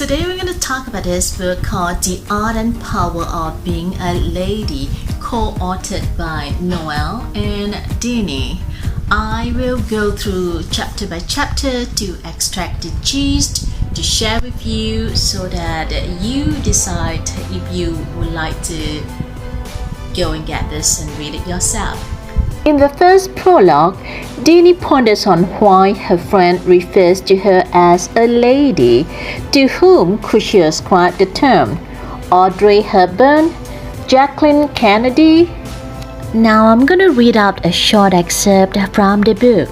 Today we're going to talk about this book called The Art and Power of Being a Lady, co-authored by Noelle and Dini. I will go through chapter by chapter to extract the gist to share with you so that you decide if you would like to go and get this and read it yourself. In the first prologue, Dini ponders on why her friend refers to her as a lady. To whom could she ascribe the term? Audrey Hepburn? Jacqueline Kennedy? Now I'm going to read out a short excerpt from the book.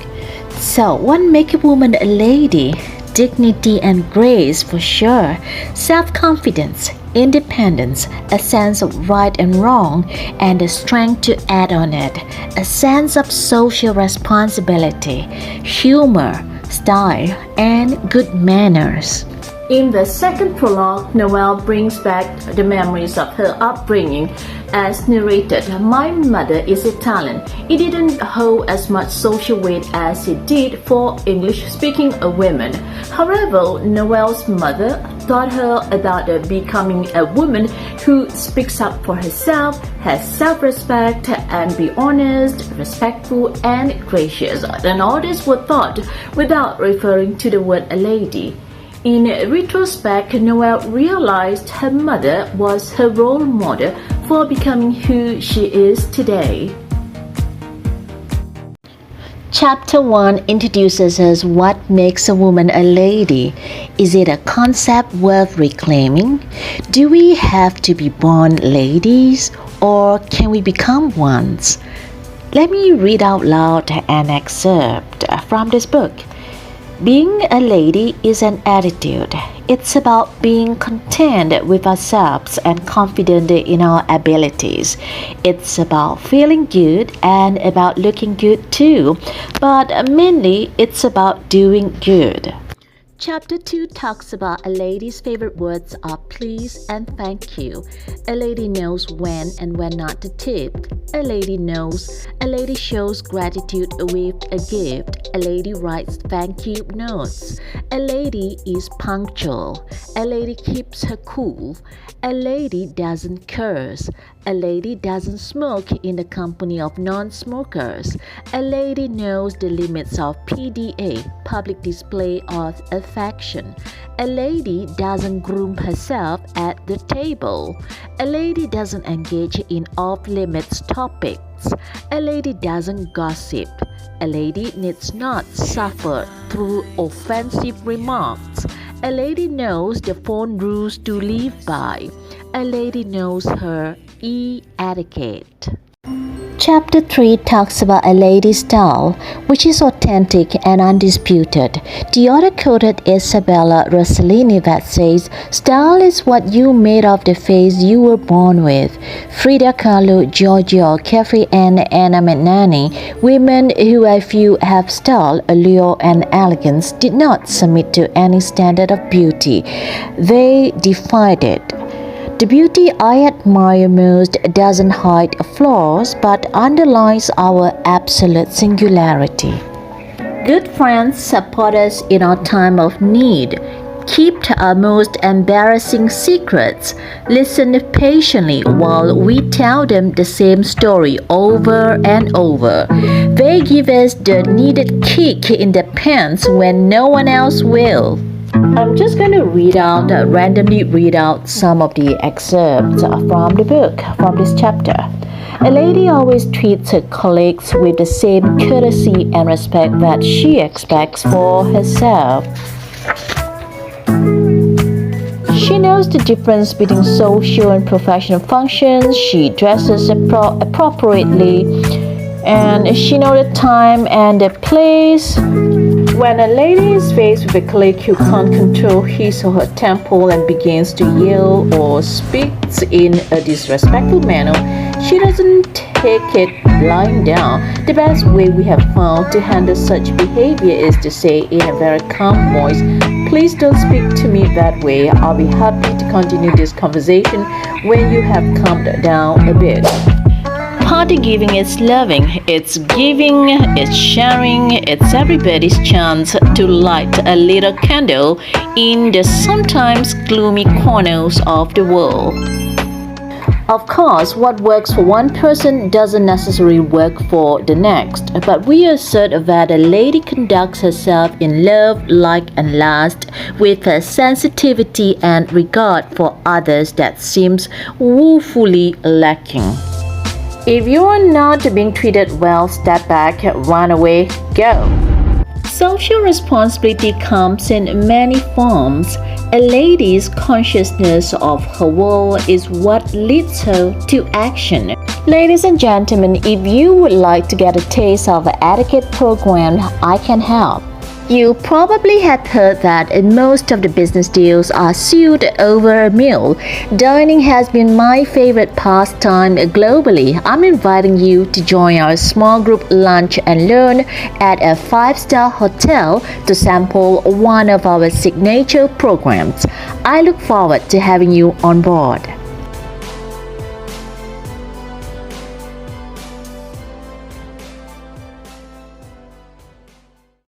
So, what makes a woman a lady? Dignity and grace for sure, self-confidence, independence, a sense of right and wrong, and the strength to add on it, a sense of social responsibility, humor, style, and good manners. In the second prologue, Noelle brings back the memories of her upbringing. As narrated, my mother is Italian. It didn't hold as much social weight as it did for English-speaking women. However, Noelle's mother taught her about becoming a woman who speaks up for herself, has self-respect, and be honest, respectful, and gracious. And all this were taught without referring to the word a lady. In retrospect, Noelle realized her mother was her role model for becoming who she is today. Chapter 1 introduces us what makes a woman a lady. Is it a concept worth reclaiming? Do we have to be born ladies, or can we become ones? Let me read out loud an excerpt from this book. Being a lady is an attitude. It's about being content with ourselves and confident in our abilities. It's about feeling good and about looking good too, but mainly it's about doing good. Chapter 2 talks about a lady's favorite words are please and thank you. A lady knows when and when not to tip. A lady knows. A lady shows gratitude with a gift. A lady writes thank you notes. A lady is punctual. A lady keeps her cool. A lady doesn't curse. A lady doesn't smoke in the company of non-smokers. A lady knows the limits of PDA, public display of affection. A lady doesn't groom herself at the table. A lady doesn't engage in off-limits topics. A lady doesn't gossip. A lady needs not suffer through offensive remarks. A lady knows the phone rules to live by. A lady knows her etiquette. Chapter 3 talks about a lady's style, which is authentic and undisputed. The author quoted Isabella Rossellini that says, "Style is what you made of the face you were born with." Frida Kahlo, Giorgio Caffrey, and Anna Magnani, women who I feel have style, allure, and elegance, did not submit to any standard of beauty. They defied it. The beauty I admire most doesn't hide flaws but underlines our absolute singularity. Good friends support us in our time of need. Keep our most embarrassing secrets. Listen patiently while we tell them the same story over and over. They give us the needed kick in the pants when no one else will. I'm just going to randomly read out some of the excerpts from the book, from this chapter. A lady always treats her colleagues with the same courtesy and respect that she expects for herself. She knows the difference between social and professional functions. She dresses appropriately, and she knows the time and the place. When a lady is faced with a colleague who can't control his or her temper and begins to yell or speaks in a disrespectful manner, she doesn't take it lying down. The best way we have found to handle such behavior is to say in a very calm voice, "Please don't speak to me that way. I'll be happy to continue this conversation when you have calmed down a bit." Party giving is loving, it's giving, it's sharing, it's everybody's chance to light a little candle in the sometimes gloomy corners of the world. Of course, what works for one person doesn't necessarily work for the next, but we assert that a lady conducts herself in love, like, and lust with a sensitivity and regard for others that seems woefully lacking. If you are not being treated well, step back, run away, go. Social responsibility comes in many forms. A lady's consciousness of her role is what leads her to action. Ladies and gentlemen, if you would like to get a taste of the Etiquette program, I can help. You probably have heard that most of the business deals are sealed over a meal. Dining has been my favorite pastime globally. I'm inviting you to join our small group lunch and learn at a 5-star hotel to sample one of our signature programs. I look forward to having you on board.